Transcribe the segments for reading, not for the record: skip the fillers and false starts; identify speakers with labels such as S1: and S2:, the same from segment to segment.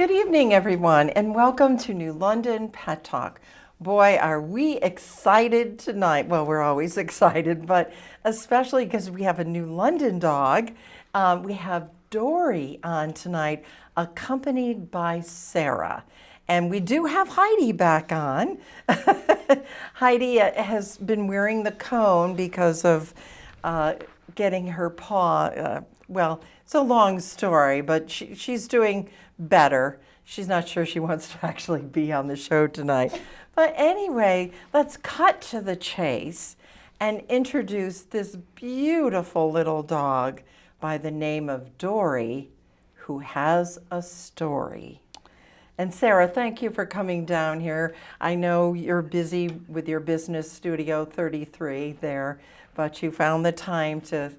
S1: Good evening, everyone, and welcome to New London Pet Talk. Boy, are we excited tonight. Well, we're always excited, but especially because we have a New London dog. We have Dory on tonight, accompanied by Sara. And we do have Heidi back on. Heidi has been wearing the cone because of getting her paw, well, it's a long story, but she's doing better. She's not sure she wants to actually be on the show tonight. But anyway, let's cut to the chase and introduce this beautiful little dog by the name of Dory, who has a story. And Sara, thank you for coming down here. I know you're busy with your business Studio 33 there, but you found the time to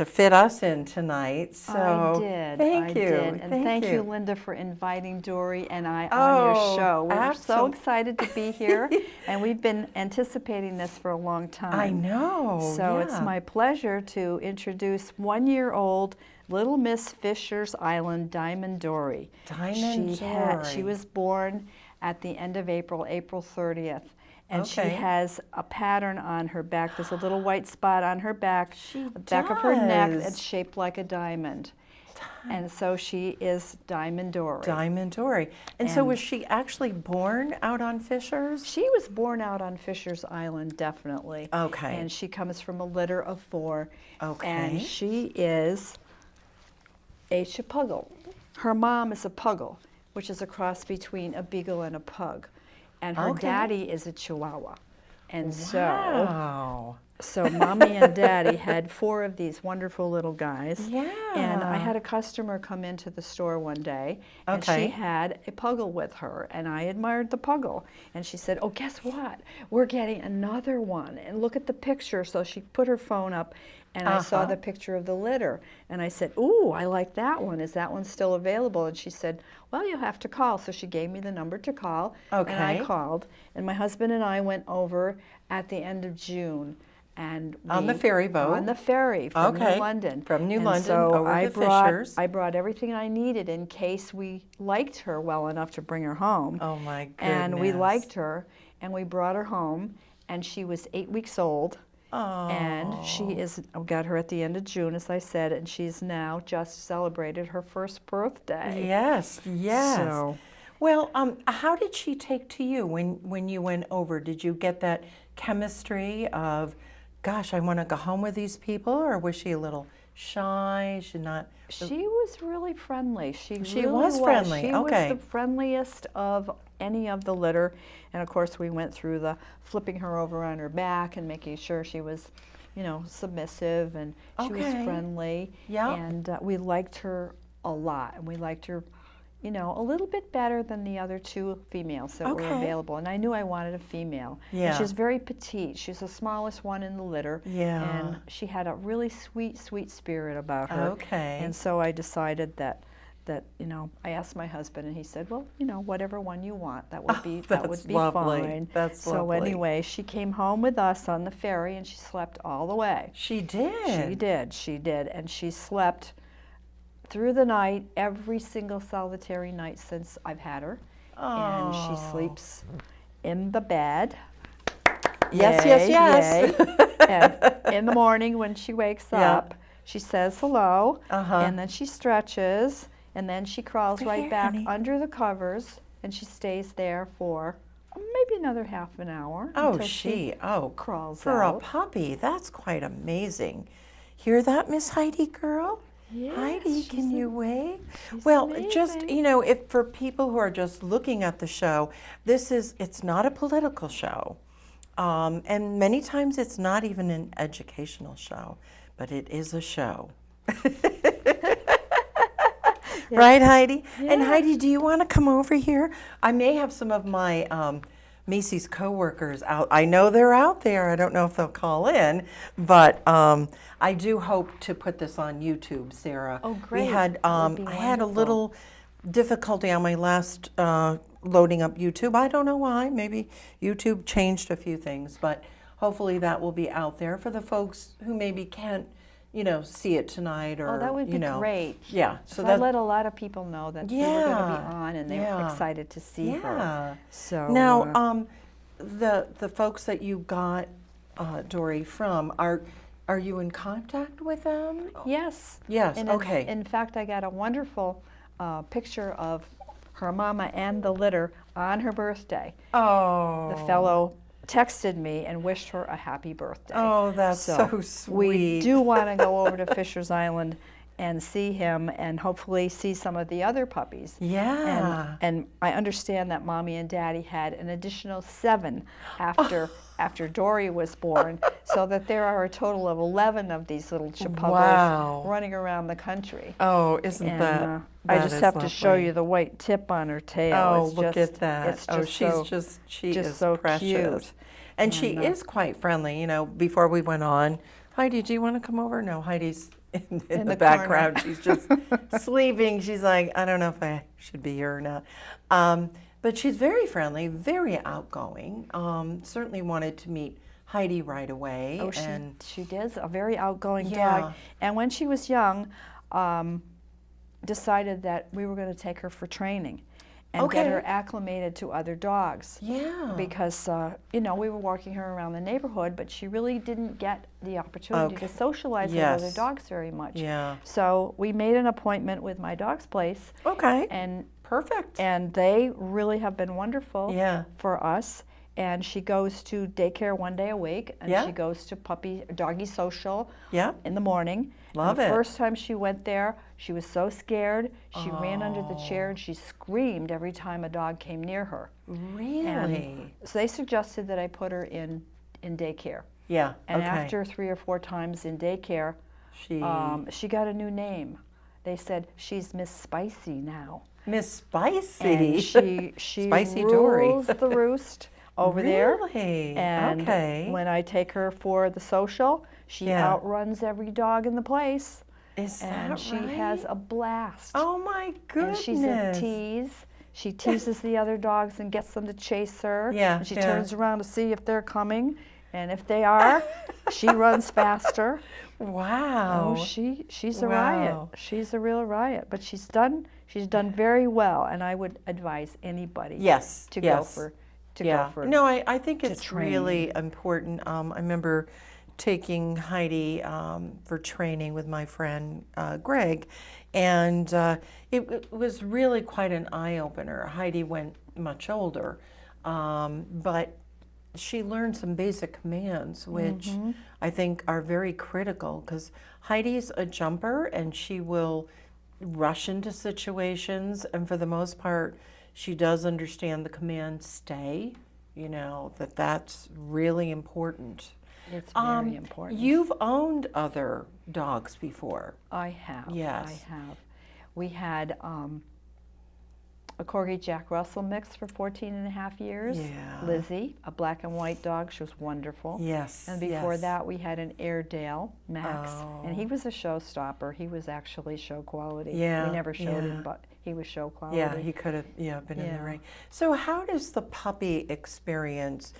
S1: fit us in tonight. So
S2: I did.
S1: Thank you.
S2: And thank you, Linda, for inviting Dory and I on
S1: Oh,
S2: your show. We're so
S1: absolutely.
S2: excited to be here, and we've been anticipating this for a long time.
S1: I know.
S2: So
S1: yeah.
S2: it's my pleasure to introduce 1-year-old Little Miss Fisher's Island Diamond Dory.
S1: Diamond Dory.
S2: She was born at the end of April, April 30th. And she
S1: Okay.
S2: has a pattern on her back. There's a little white spot on her back,
S1: She
S2: the back of her neck
S1: does.
S2: that's shaped like a diamond. And so she is Diamond Dory.
S1: Diamond Dory. And so
S2: And-
S1: was she actually born out on Fishers?
S2: She was born out on Fisher's Island, definitely.
S1: Okay.
S2: And she comes from a litter of 4.
S1: Okay.
S2: And she is a Chipuggle. Her mom is a Puggle, which is a cross between a Beagle and a Pug. And her
S1: Okay.
S2: daddy is a Chihuahua. And
S1: Wow.
S2: so Mommy and Daddy had 4 of these wonderful little guys.
S1: Yeah.
S2: And I had a customer come into the store one day, and
S1: Okay.
S2: she had a Puggle with her, and I admired the Puggle. And she said, "Oh, guess what? We're getting another one, and look at the picture." So she put her phone up, and I saw
S1: Uh-huh.
S2: the picture of the litter. And I said, "Ooh, I like that one. Is that one still available?" And she said, "Well, you'll have to call." So she gave me the number to call, and I
S1: Okay.
S2: called. And my husband and I went over at the end of June. And
S1: On the
S2: we-
S1: ferry boat?
S2: On the ferry from
S1: Okay.
S2: New London.
S1: From New
S2: And
S1: London
S2: so
S1: over
S2: I
S1: to
S2: brought,
S1: Fishers.
S2: I brought everything I needed in case we liked her well enough to bring her home.
S1: Oh my goodness.
S2: And we liked her, and we brought her home, and she was 8 weeks old.
S1: Oh.
S2: And she got her at the end of June, as I said, and she's now just celebrated her first birthday.
S1: Yes, yes.
S2: So-
S1: Well, how did she take to you when you went over? Did you get that chemistry of, gosh, I want to go home with these people, or was she a little shy? She not.
S2: She was really friendly. She really
S1: was friendly,
S2: She
S1: okay.
S2: was the friendliest of any of the litter. And of course, we went through the flipping her over on her back and making sure she was, submissive, and she was
S1: Okay.
S2: friendly.
S1: Yeah.
S2: And we liked her a lot, and we liked her, a little bit better than the other 2 females that were
S1: Okay.
S2: available. And I knew I wanted a female.
S1: Yeah.
S2: And she's very petite. She's the smallest one in the litter.
S1: Yeah.
S2: And she had a really sweet, sweet spirit about her.
S1: Okay.
S2: And so I decided that I asked my husband, and he said, "Well, whatever one you want, that would be
S1: that's lovely.
S2: fine."
S1: That's
S2: so
S1: lovely.
S2: anyway, she came home with us on the ferry, and she slept all the way.
S1: She did.
S2: She did, and she slept through the night, every single solitary night since I've had her. And she
S1: Oh.
S2: sleeps in the bed.
S1: Yes,
S2: Yay,
S1: yes, yes.
S2: yay. And in the morning when she wakes
S1: Yeah.
S2: up, she says hello,
S1: Uh-huh.
S2: and then she stretches, and then she crawls
S1: Over
S2: right
S1: here,
S2: back
S1: honey.
S2: under the covers, and she stays there for maybe another half an hour.
S1: Oh,
S2: until she crawls
S1: for
S2: out.
S1: a puppy, that's quite amazing. Hear that, Miss Heidi girl?
S2: Yes,
S1: Heidi, can
S2: she's
S1: you wave?
S2: she's
S1: Well, just,
S2: amazing.
S1: if for people who are just looking at the show, it's not a political show. And many times it's not even an educational show, but it is a show. Right, Heidi? And
S2: Yeah.
S1: Heidi, do you want to come over here? I may have some of my Macy's coworkers out. I know they're out there. I don't know if they'll call in, but I do hope to put this on YouTube, Sara.
S2: Oh,
S1: We
S2: great.
S1: had
S2: That would be
S1: I had a
S2: wonderful.
S1: little difficulty on my last loading up YouTube. I don't know why. Maybe YouTube changed a few things, but hopefully that will be out there for the folks who maybe can't see it tonight, or
S2: Oh, that would be great.
S1: Yeah.
S2: So I let a lot of people know that we were going to be on, and they were excited to see her.
S1: Yeah.
S2: So
S1: Now, the folks that you got Dory from, are you in contact with them?
S2: yes.
S1: Yes.
S2: And
S1: Okay.
S2: in fact, I got a wonderful picture of her mama and the litter on her birthday.
S1: Oh.
S2: The fellow texted me and wished her a happy birthday.
S1: Oh, that's so sweet.
S2: We do want to go over to Fisher's Island and see him, and hopefully see some of the other puppies.
S1: Yeah.
S2: And I understand that Mommy and Daddy had an additional 7 after Dory was born, so that there are a total of 11 of these little chipuggles running around the country.
S1: Oh, isn't that
S2: I just have to show
S1: lovely.
S2: you the white tip on her tail.
S1: Oh,
S2: It's
S1: look
S2: just,
S1: at that.
S2: It's
S1: Oh,
S2: just
S1: she
S2: just
S1: is
S2: so
S1: precious.
S2: cute.
S1: And she is quite friendly. Before we went on, Heidi, do you want to come over? No, Heidi's in the
S2: the
S1: background. She's just sleeping. She's like, I don't know if I should be here or not. But she's very friendly, very outgoing. Certainly wanted to meet Heidi right away.
S2: Oh, she is a very outgoing
S1: Yeah.
S2: dog. And when she was young, decided that we were going to take her for training and get her acclimated to other dogs.
S1: Yeah.
S2: Because, we were walking her around the neighborhood, but she really didn't get the opportunity to socialize with other dogs very much.
S1: Yeah.
S2: So we made an appointment with My Dog's Place.
S1: Okay.
S2: And
S1: Perfect.
S2: And they really have been wonderful
S1: Yeah.
S2: for us. And she goes to daycare 1 day a week, and she goes to doggy social in the morning.
S1: Love
S2: and the
S1: it.
S2: first time she went there, she was so scared. She ran under the chair and she screamed every time a dog came near her.
S1: Really?
S2: And so they suggested that I put her in daycare.
S1: Yeah.
S2: And
S1: okay.
S2: after 3 or 4 times in daycare, she got a new name. They said she's Miss Spicy now.
S1: Miss Spicy.
S2: And she
S1: Spicy Dory.
S2: rules the roost over there.
S1: Really?
S2: And
S1: okay.
S2: when I take her for the social, she outruns every dog in the place.
S1: Is
S2: And
S1: that
S2: she
S1: right?
S2: has a blast.
S1: Oh my goodness.
S2: And she's a tease. She teases the other dogs and gets them to chase her.
S1: Yeah,
S2: And she
S1: yeah.
S2: turns around to see if they're coming. And if they are, she runs faster.
S1: Wow.
S2: Oh, she's a riot. She's a real riot. But she's done very well, and I would advise anybody to go for
S1: No, I think it's
S2: train.
S1: really important. I remember taking Heidi for training with my friend Greg, and it was really quite an eye-opener. Heidi went much older, but she learned some basic commands, which I think are very critical, because Heidi's a jumper and she will rush into situations, and for the most part, she does understand the command stay, that's really important.
S2: It's very important.
S1: You've owned other dogs before.
S2: I have.
S1: Yes.
S2: I have. We had a Corgi Jack Russell mix for 14 and a half years.
S1: Yeah.
S2: Lizzie, a black and white dog. She was wonderful.
S1: Yes.
S2: And before
S1: yes.
S2: that, we had an Airedale, Max.
S1: Oh.
S2: And he was a showstopper. He was actually show quality.
S1: Yeah,
S2: We never showed
S1: yeah.
S2: him, but he was show quality.
S1: Yeah, he could have been in the
S2: Yeah.
S1: ring. So how does the puppy experience,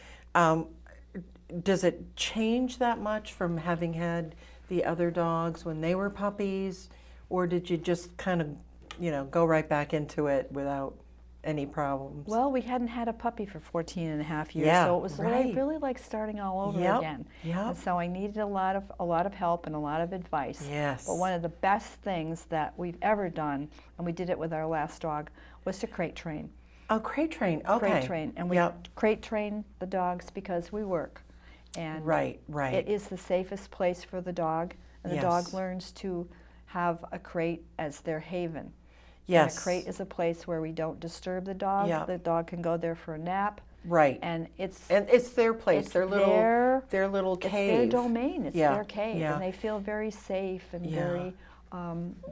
S1: does it change that much from having had the other dogs when they were puppies, or did you just kind of, go right back into it without any problems?
S2: Well, we hadn't had a puppy for 14 and a half years,
S1: Yeah,
S2: so it was
S1: right.
S2: really like starting all over
S1: Yep,
S2: again.
S1: yep.
S2: And so I needed a lot of help and a lot of advice.
S1: Yes.
S2: But one of the best things that we've ever done, and we did it with our last dog, was to crate train.
S1: Oh, crate train. Okay.
S2: Crate train, and we
S1: Yep.
S2: crate train the dogs because we work, and
S1: Right.
S2: it is the safest place for the dog, and the dog
S1: Yes.
S2: learns to have a crate as their haven.
S1: Yes.
S2: And a crate is a place where we don't disturb the dog.
S1: Yeah.
S2: The dog can go there for a nap.
S1: Right.
S2: And it's
S1: their place,
S2: it's
S1: their little
S2: it's
S1: cave.
S2: their domain. It's
S1: Yeah,
S2: their cave,
S1: yeah.
S2: and they feel very safe and
S1: Yeah.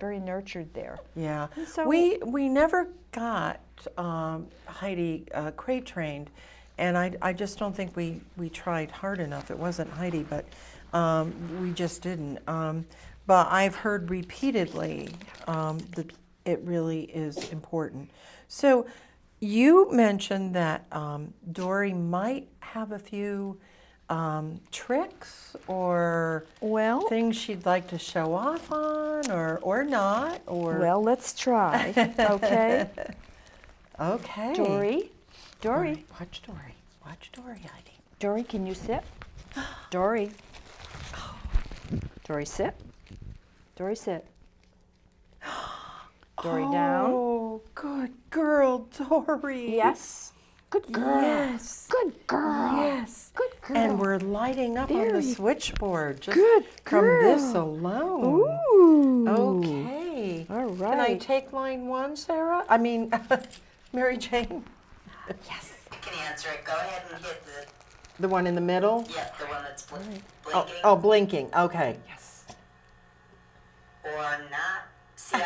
S2: very nurtured there.
S1: Yeah.
S2: And so-
S1: we never got Heidi crate trained, and I just don't think we tried hard enough. It wasn't Heidi, but we just didn't. But I've heard repeatedly that it really is important. So you mentioned that Dory might have a few tricks or
S2: Well,
S1: things she'd like to show off on, or not, or
S2: well, let's try. Okay.
S1: okay.
S2: Dory.
S1: All
S2: Dory.
S1: right, watch Dory. Watch Dory, Heidi.
S2: Dory, can you sit? Dory. Dory, sit. Dory, sit. Dory, down.
S1: Oh, good girl, Dory.
S2: Yes. Good girl.
S1: Yes.
S2: Good girl.
S1: Yes.
S2: Good girl.
S1: And we're lighting up on the
S2: Very
S1: switchboard just
S2: good
S1: from this
S2: girl.
S1: alone.
S2: Ooh.
S1: Okay.
S2: All right.
S1: Can I take line 1, Sarah? I mean, Mary Jane?
S2: Yes.
S3: You can answer it. Go ahead and hit
S1: The one in the middle?
S3: the one that's blinking.
S1: Oh, blinking. Okay.
S2: Yes.
S3: Or not. See,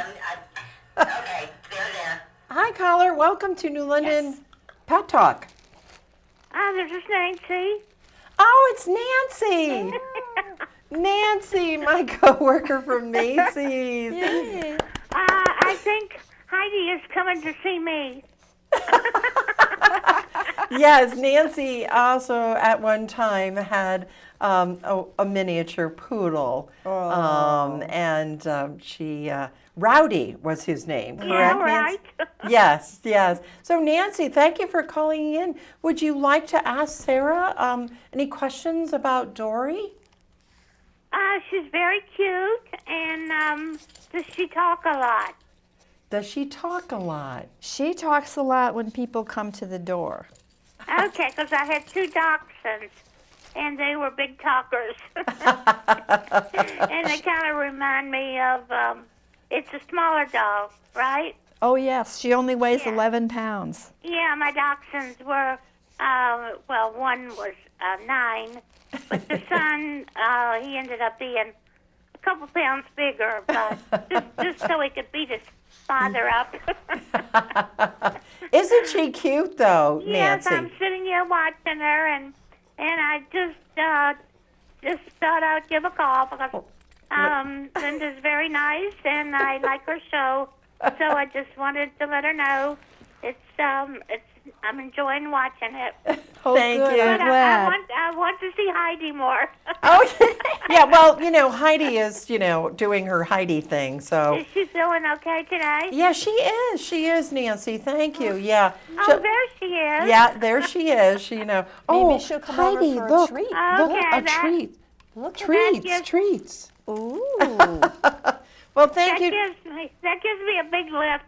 S3: okay, there.
S1: Hi, caller. Welcome to New London
S2: Yes.
S1: Pet Talk.
S4: This is Nancy.
S1: Oh, it's Nancy. Nancy, my coworker from Macy's.
S2: Yay.
S4: I think Heidi is coming to see me.
S1: Yes, Nancy also at one time had a miniature poodle. And she, Rowdy was his name, correct,
S4: Yeah,
S1: Nancy?
S4: right.
S1: Yes, yes. So Nancy, thank you for calling in. Would you like to ask Sarah any questions about Dory?
S4: She's very cute, and does she talk a lot?
S1: Does she talk a lot?
S2: She talks a lot when people come to the door.
S4: Okay, because I had 2 dachshunds, and they were big talkers. And they kind of remind me of, it's a smaller dog, right?
S2: Oh, yes. She only weighs
S4: Yeah.
S2: 11 pounds.
S4: Yeah, my dachshunds were, one was 9, but the son, he ended up being a couple pounds bigger, but just so he could beat his father up.
S1: Isn't she cute though,
S4: Yes,
S1: Nancy?
S4: I'm sitting here watching her, and I just thought I'd give a call because Linda's very nice, and I like her show, so I just wanted to let her know I'm enjoying watching it.
S2: Oh,
S1: Thank
S2: good.
S1: you.
S2: I'm
S4: But
S2: glad.
S4: I want to see Heidi more.
S1: Oh, yeah. Well, Heidi is, doing her Heidi thing. So,
S4: Is she feeling okay today?
S1: yeah, she is. She is, Nancy. Thank you. Yeah.
S4: Oh, there she is.
S1: Yeah, there she is. Oh,
S2: she'll come
S1: Heidi,
S2: over for a
S1: look,
S2: treat.
S1: Look,
S4: Okay,
S1: a
S4: that-
S1: treat.
S2: Look at
S1: Treats, treats.
S2: Ooh.
S1: Well, thank
S4: That
S1: you.
S4: gives me a big lift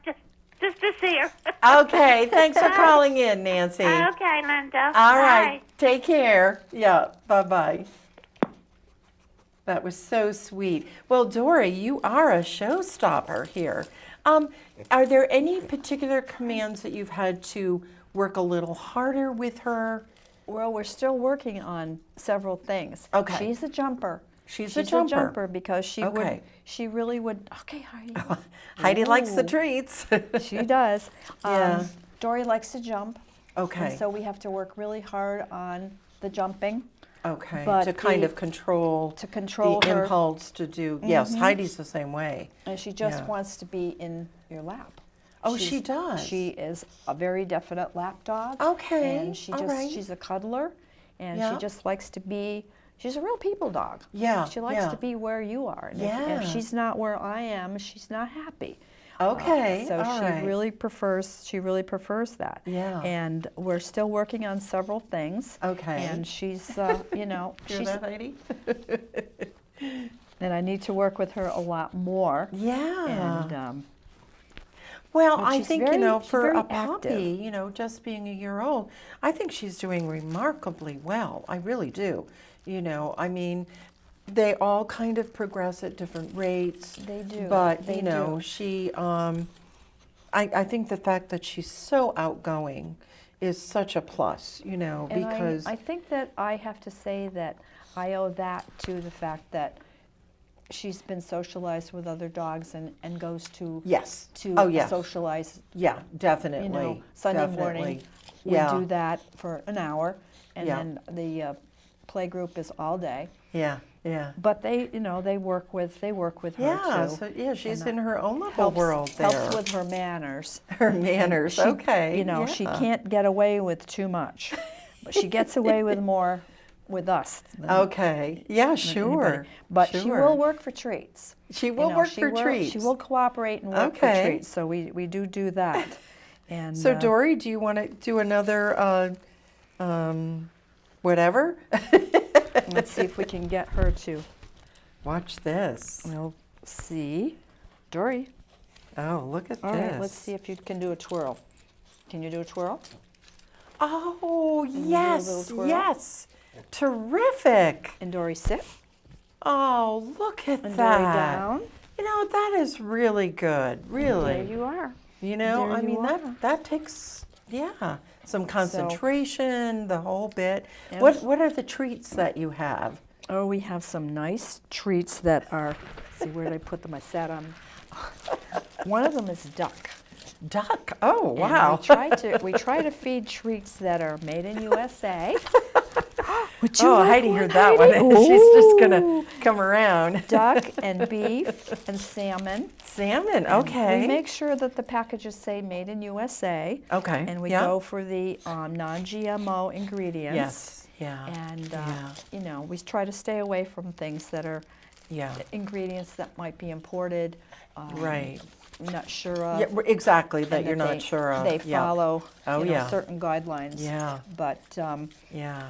S4: just to see her.
S1: Okay, thanks for calling in, Nancy.
S4: Okay, Linda.
S1: All right,
S4: Bye.
S1: take care. Yeah, bye-bye. That was so sweet. Well, Dory, you are a showstopper here. Are there any particular commands that you've had to work a little harder with her?
S2: Well, we're still working on several things.
S1: Okay.
S2: She's a jumper.
S1: She's a jumper.
S2: because she
S1: Okay.
S2: she really would. Okay, Heidi.
S1: Heidi likes the
S2: Ooh.
S1: treats.
S2: She does.
S1: Yeah.
S2: Dory likes to jump.
S1: Okay.
S2: And so we have to work really hard on the jumping
S1: Okay,
S2: But
S1: to kind
S2: the-
S1: of control
S2: to control
S1: the
S2: her.
S1: impulse to do. Yes, Heidi's the same way.
S2: And she just
S1: Yeah.
S2: wants to be in your lap.
S1: Oh, she does?
S2: She is a very definite lap dog.
S1: Okay,
S2: And she
S1: all
S2: just
S1: right.
S2: she's a cuddler, and
S1: Yeah.
S2: she just likes to be. She's a real people dog.
S1: Yeah,
S2: She likes
S1: yeah.
S2: to be where you are. And
S1: Yeah.
S2: if she's not where I am, she's not happy.
S1: Okay,
S2: So
S1: all
S2: she
S1: right.
S2: really prefers that.
S1: Yeah.
S2: And we're still working on several things.
S1: Okay.
S2: And she's
S1: Hear
S2: she's
S1: that, Heidi?
S2: and I need to work with her a lot more.
S1: Yeah.
S2: And
S1: Well,
S2: But
S1: I
S2: she's
S1: think,
S2: very- she's
S1: for
S2: very
S1: a puppy,
S2: active.
S1: just being a year old, I think she's doing remarkably well. I really do. I mean, they all kind of progress at different rates.
S2: They do,
S1: But,
S2: they do.
S1: she, I think the fact that she's so outgoing is such a plus,
S2: And
S1: because,
S2: I think that I have to say that I owe that to the fact that she's been socialized with other dogs and goes to
S1: yes.
S2: to
S1: Oh, yeah.
S2: socialize.
S1: Yeah, definitely.
S2: Sunday
S1: definitely.
S2: morning we
S1: Yeah.
S2: do that for an hour, and
S1: Yeah.
S2: then the play group is all day.
S1: Yeah, yeah.
S2: But they work with her
S1: Yeah,
S2: too.
S1: so yeah, she's
S2: And
S1: in her own little
S2: helps,
S1: world there.
S2: helps with her manners.
S1: her manners.
S2: She-
S1: Okay.
S2: She
S1: yeah.
S2: can't get away with too much, but she gets away with more with us.
S1: Okay. Yeah,
S2: than
S1: sure.
S2: anybody. But she
S1: Sure.
S2: will work for treats.
S1: She
S2: You
S1: will
S2: know,
S1: work
S2: she
S1: for
S2: will-
S1: treats.
S2: She will cooperate and work
S1: Okay.
S2: for treats. So we do that. And
S1: So, Dory, do you want to do another whatever?
S2: let's see if we can get her to.
S1: Watch this.
S2: We'll see. Dory.
S1: Oh, look at
S2: All
S1: this.
S2: right, let's see if you can do a twirl. Can you do a twirl?
S1: Oh,
S2: you do a
S1: yes,
S2: little twirl?
S1: yes. Terrific.
S2: And Dory sit.
S1: Oh, look at
S2: And
S1: that.
S2: Dory down.
S1: You know, that is really good, really.
S2: There you are.
S1: You know,
S2: There
S1: I
S2: you
S1: mean,
S2: are.
S1: that takes, yeah, some concentration, the whole bit.
S2: And-
S1: What are the treats that you have?
S2: Oh, we have some nice treats that are, see, where did I put them? I sat on. One of them is duck.
S1: Duck. Oh,
S2: And
S1: wow.
S2: we try to feed treats that are made in USA. Would you
S1: Oh,
S2: like
S1: Heidi
S2: one,
S1: heard that
S2: Heidi?
S1: one. She's just going
S2: Ooh.
S1: to come around.
S2: Duck and beef and salmon.
S1: Salmon,
S2: And
S1: okay.
S2: We make sure that the packages say made in USA.
S1: Okay,
S2: And we
S1: yeah.
S2: go for the non-GMO ingredients.
S1: Yes, yeah.
S2: And,
S1: yeah.
S2: you know, we try to stay away from things that are
S1: Yeah.
S2: ingredients that might be imported.
S1: Right.
S2: Not sure of.
S1: Yeah, exactly, that
S2: and
S1: you're not
S2: they-
S1: sure of.
S2: They
S1: Yeah.
S2: follow
S1: Oh,
S2: you know,
S1: yeah.
S2: certain guidelines.
S1: Yeah.
S2: But
S1: Yeah.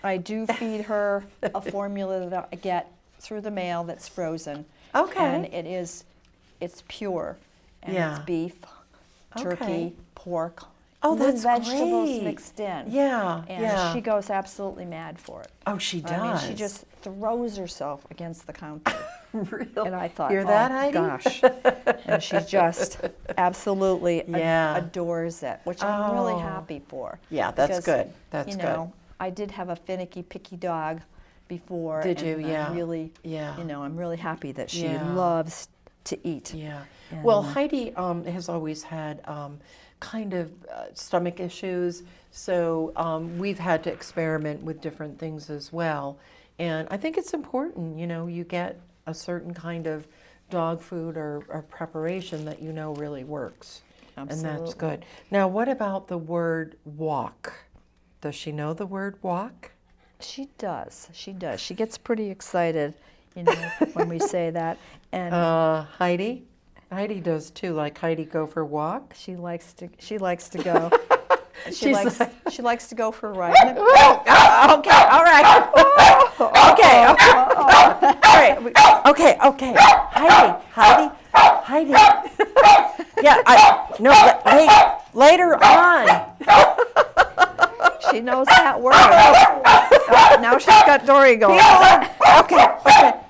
S2: I do feed her a formula that I get through the mail that's frozen.
S1: Okay.
S2: And it's pure. And
S1: Yeah.
S2: it's beef, turkey,
S1: Okay.
S2: pork.
S1: Oh,
S2: with
S1: that's
S2: vegetables
S1: great.
S2: mixed in.
S1: Yeah,
S2: And
S1: yeah.
S2: she goes absolutely mad for it.
S1: Oh, she does.
S2: I mean, she just throws herself against the counter.
S1: Really?
S2: And I thought,
S1: Hear
S2: oh,
S1: that, Heidi?
S2: gosh. And she just absolutely
S1: Yeah.
S2: adores it, which I'm really
S1: Oh.
S2: happy for.
S1: Yeah, that's
S2: Because,
S1: good. That's
S2: you
S1: good.
S2: know, I did have a finicky, picky dog before.
S1: Did you?
S2: and
S1: Yeah.
S2: I'm really,
S1: Yeah.
S2: you know, I'm really happy that she
S1: Yeah.
S2: loves to eat.
S1: Yeah.
S2: And,
S1: Well, Heidi has always had kind of stomach issues, so we've had to experiment with different things as well. And I think it's important, you know, you get a certain kind of dog food or preparation that you know really works. And that's
S2: Absolutely.
S1: good. Now, what about the word walk? Does she know the word walk?
S2: She does. She does. She gets pretty excited, you know, when we say that. And
S1: Heidi? Heidi does too, like Heidi go for walk.
S2: she likes to go.
S1: She's
S2: She likes to go for a ride.
S1: Okay, all right. Okay, all right. Okay. Heidi. Yeah, later on.
S2: She knows that word. Now she's got Dory going.
S1: Okay.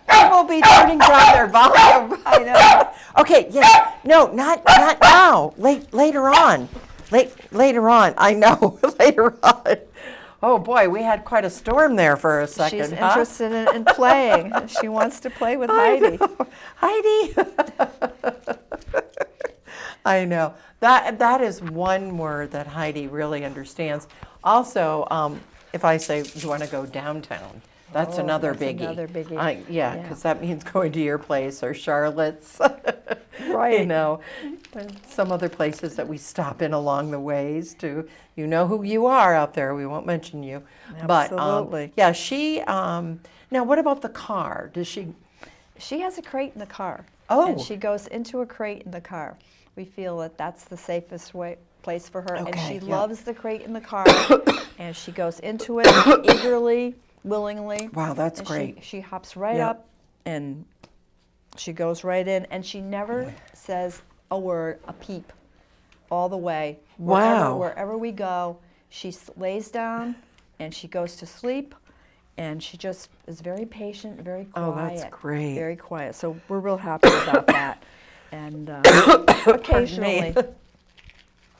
S1: People will be turning down their volume.
S2: I know.
S1: Okay, yeah. No, not now. Later on. Later on. I know. Later on. Oh boy, we had quite a storm there for a second.
S2: She's
S1: huh?
S2: interested in playing. She wants to play with Heidi.
S1: Heidi. I know. That is one word that Heidi really understands. Also, if I say you want to go downtown, that's another
S2: that's
S1: biggie.
S2: another biggie.
S1: Yeah,
S2: Yeah.
S1: because that means going to your place or Charlotte's.
S2: Right.
S1: You know, some other places that we stop in along the ways to, you know who you are out there. We won't mention you.
S2: Absolutely.
S1: But yeah, she, now what about the car? Does she?
S2: She has a crate in the car.
S1: Oh.
S2: And she goes into a crate in the car. We feel that that's the safest place for her. And
S1: Okay,
S2: she
S1: yeah.
S2: loves the crate in the car. And she goes into it eagerly, willingly.
S1: Wow, that's
S2: And
S1: great.
S2: She hops right
S1: Yep.
S2: up and she goes right in. And she never says a word, a peep, all the way.
S1: Wow.
S2: Wherever we go, she lays down and she goes to sleep. And she just is very patient, very quiet.
S1: Oh, that's great.
S2: Very quiet. So we're real happy about that. And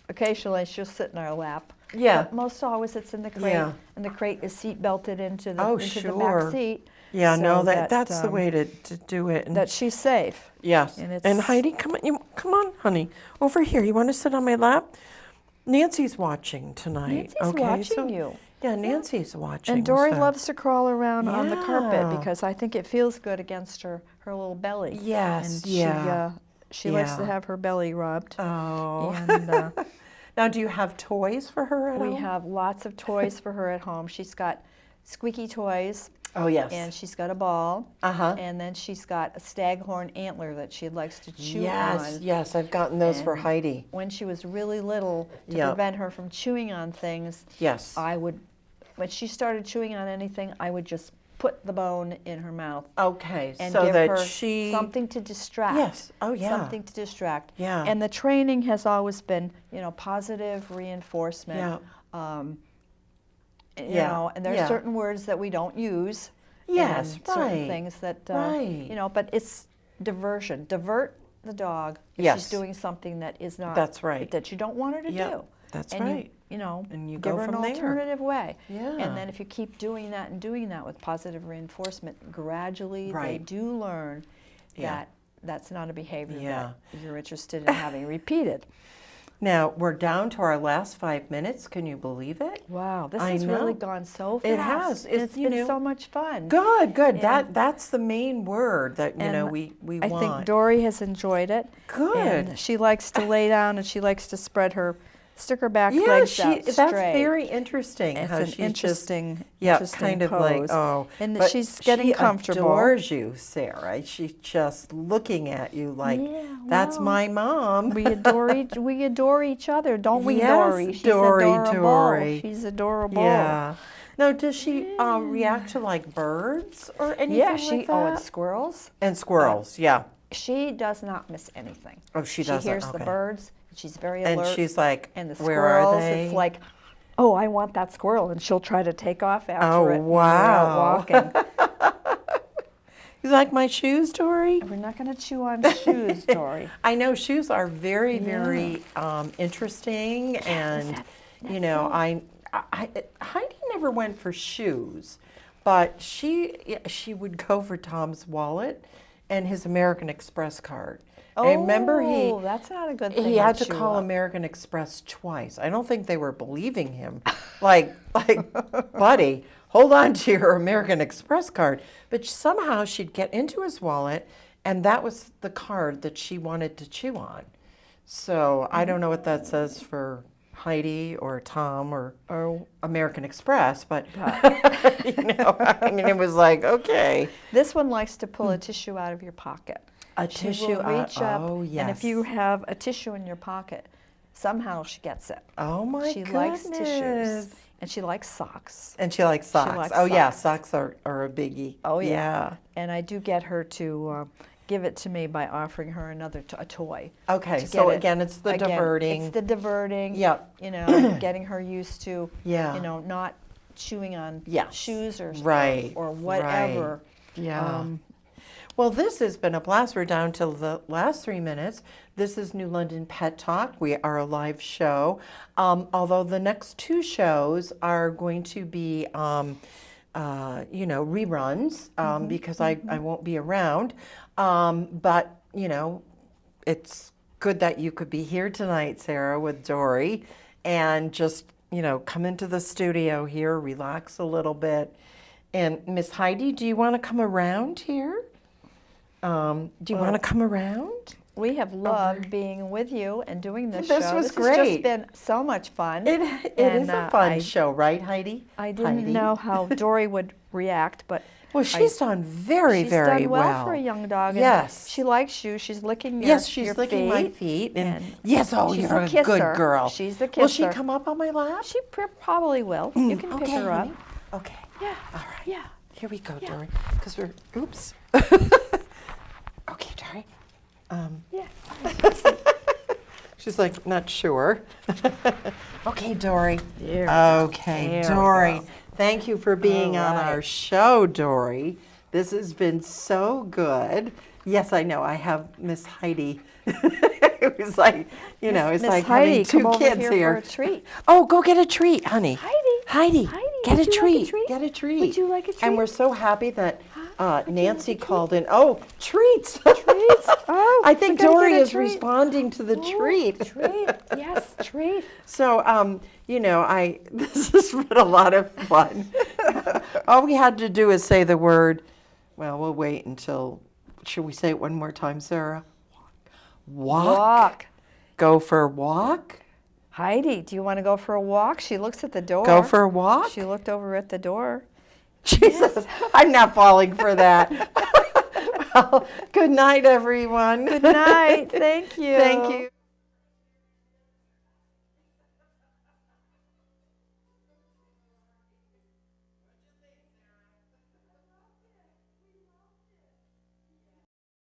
S2: occasionally she'll sit in our lap.
S1: Yeah.
S2: But most always it's in the crate.
S1: Yeah.
S2: And the crate is seat belted into the,
S1: Oh,
S2: into the
S1: sure.
S2: back seat.
S1: Yeah,
S2: so
S1: no, that's the way to do it. And
S2: that she's safe.
S1: yes.
S2: and
S1: And,
S2: it's-
S1: Heidi, come on, honey, over here. You want to sit on my lap? Nancy's watching tonight.
S2: Nancy's
S1: okay,
S2: watching
S1: so,
S2: you.
S1: Yeah, Nancy's watching.
S2: And Dory
S1: so-
S2: loves to crawl around on the carpet
S1: Yeah.
S2: because I think it feels good against her little belly.
S1: Yes,
S2: And
S1: yeah.
S2: she likes to
S1: Yeah.
S2: have her belly rubbed.
S1: Oh.
S2: And
S1: Now, do you have toys for her at
S2: we
S1: home?
S2: have lots of toys for her at home. She's got squeaky toys.
S1: Oh, yes.
S2: And she's got a ball.
S1: Uh-huh.
S2: And then she's got a staghorn antler that she likes to chew
S1: Yes,
S2: on.
S1: yes, I've gotten those for
S2: And
S1: Heidi.
S2: When she was really little, to
S1: Yeah.
S2: prevent her from chewing on things,
S1: Yes.
S2: I would, when she started chewing on anything, I would just put the bone in her mouth
S1: Okay,
S2: and
S1: so
S2: give
S1: that
S2: her
S1: she...
S2: something to distract.
S1: Yes. Oh, yeah.
S2: Something to distract.
S1: Yeah.
S2: And the training has always been, positive reinforcement.
S1: Yeah.
S2: You
S1: Yeah.
S2: know, and there
S1: Yeah.
S2: are certain words that we don't use.
S1: Yes,
S2: and certain
S1: right.
S2: things that,
S1: Right.
S2: but it's diversion. Divert the dog if
S1: Yes.
S2: she's doing something that is not.
S1: That's right.
S2: That you don't want her to
S1: Yep,
S2: do.
S1: that's
S2: and
S1: right.
S2: And
S1: you
S2: give
S1: go
S2: her an
S1: from there.
S2: alternative way.
S1: Yeah.
S2: And then if you keep doing that and doing that with positive reinforcement, gradually they
S1: Right.
S2: do learn
S1: Yeah.
S2: that that's not a behavior
S1: Yeah.
S2: that you're interested in having repeated.
S1: Now, we're down to our last 5 minutes. Can you believe it?
S2: Wow, this
S1: I
S2: has really
S1: know.
S2: gone so fast.
S1: It has.
S2: It's
S1: You
S2: been
S1: know,
S2: so much fun.
S1: Good, good.
S2: And-
S1: That's the main word that,
S2: And
S1: we
S2: I
S1: want.
S2: think Dory has enjoyed it.
S1: Good.
S2: And she likes to lay down and she likes to stick her back
S1: Yeah,
S2: legs out
S1: that's
S2: straight.
S1: very interesting.
S2: It's
S1: how
S2: an
S1: she's just-
S2: interesting,
S1: yeah,
S2: interesting
S1: kind of
S2: pose.
S1: like, oh.
S2: And
S1: but
S2: she's getting
S1: she
S2: comfortable.
S1: adores you, Sarah. She's just looking at you like,
S2: Yeah,
S1: that's
S2: well,
S1: my mom.
S2: We adore each other, don't we,
S1: Yes,
S2: Dory? She's
S1: Dory,
S2: adorable.
S1: Dory.
S2: She's adorable.
S1: Yeah. Now, does she react to like birds or anything
S2: Yeah,
S1: like that?
S2: and squirrels.
S1: And squirrels, yeah.
S2: She does not miss anything.
S1: Oh, she doesn't,
S2: She hears the
S1: okay.
S2: birds. She's very alert.
S1: And she's like,
S2: And the
S1: where are
S2: squirrels,
S1: they?
S2: it's like, oh, I want that squirrel, and she'll try to take off after
S1: Oh,
S2: it. When we're out
S1: wow.
S2: walking.
S1: You like my shoes, Dory?
S2: We're not going to chew on shoes, Dory.
S1: I know shoes are very, very interesting, and Heidi never went for shoes, but she would go for Tom's wallet and his American Express card. I remember
S2: Oh, that's not a good thing.
S1: he had to
S2: chew
S1: call
S2: up.
S1: American Express twice. I don't think they were believing him. like, buddy, hold on to your American Express card. But somehow she'd get into his wallet, and that was the card that she wanted to chew on. So I don't know what that says for Heidi or Tom or American Express, but I mean, it was like, okay.
S2: This one likes to pull a tissue out of your pocket.
S1: A
S2: She
S1: tissue
S2: will
S1: out.
S2: reach up,
S1: Oh, yes.
S2: and if you have a tissue in your pocket, somehow she gets it.
S1: Oh my
S2: She
S1: goodness.
S2: likes tissues, and she likes socks.
S1: And she likes socks.
S2: likes
S1: oh yeah,
S2: socks.
S1: socks are a biggie.
S2: Oh yeah. And I do get her to give it to me by offering her a toy.
S1: Okay,
S2: to
S1: so
S2: get it.
S1: again, it's the
S2: Again,
S1: diverting.
S2: It's the diverting.
S1: Yep.
S2: Getting her used to.
S1: Yeah.
S2: Not chewing on
S1: Yes.
S2: shoes or
S1: Right,
S2: or whatever.
S1: Yeah. Well, this has been a blast. We're down to the last 3 minutes. This is New London Pet Talk. We are a live show. Although the next 2 shows are going to be, reruns because I won't be around. But, it's good that you could be here tonight, Sarah, with Dory, and just, come into the studio here, relax a little bit. And Miss Heidi, do you want to come around here? Do you want to come around?
S2: We have loved being with you and doing this
S1: This
S2: show.
S1: was
S2: This
S1: great.
S2: has just been so much fun.
S1: It
S2: And,
S1: is a fun
S2: I-
S1: show, right, Heidi?
S2: I didn't
S1: Heidi?
S2: know how Dory would react, but
S1: Well, she's done very,
S2: she's
S1: very
S2: done well for a young dog. And
S1: Yes.
S2: she likes you. She's licking your
S1: Yes, she's
S2: your
S1: licking my
S2: feet.
S1: feet. And
S2: and
S1: yes, oh,
S2: she's
S1: you're
S2: a
S1: a
S2: kisser.
S1: good girl.
S2: She's a
S1: Will she
S2: kisser.
S1: come up on my lap?
S2: She probably will. You can pick
S1: okay,
S2: her up.
S1: honey. Okay.
S2: Yeah.
S1: All right.
S2: Yeah.
S1: Here we go,
S2: Yeah.
S1: Dory. Because we're, oops. Okay, Dory.
S2: Yeah.
S1: She's like, not sure. Okay, Dory.
S2: There we
S1: Okay,
S2: There we
S1: Dory.
S2: go.
S1: Thank you for being
S2: All
S1: on
S2: right.
S1: our show, Dory. This has been so good. Yes, I know. I have Miss Heidi. It was like, it's
S2: Miss
S1: like
S2: Heidi,
S1: having 2
S2: come over
S1: kids
S2: here
S1: here.
S2: for a treat.
S1: Oh, go get a treat, honey.
S2: Heidi,
S1: Get
S2: would
S1: a
S2: you like a
S1: treat.
S2: treat?
S1: Get a treat.
S2: Would you like a
S1: And
S2: treat?
S1: we're so happy that
S2: Would you
S1: Nancy
S2: like a
S1: called in. Oh, treats.
S2: Treats? Oh,
S1: I think
S2: we gotta
S1: Dory
S2: get a
S1: is
S2: treat.
S1: responding to the
S2: Ooh,
S1: treat.
S2: Treat. Yes, treat.
S1: So, this has been a lot of fun. All we had to do is say the word, well, we'll wait until, should we say it one more time, Sarah? Walk.
S2: Walk.
S1: Go for a walk.
S2: Heidi, do you want to go for a walk? She looks at the door.
S1: Go for a walk.
S2: She looked over at the door.
S1: Jesus, I'm not falling for that. Well, good night, everyone.
S2: Good night. Thank you.
S1: Thank you.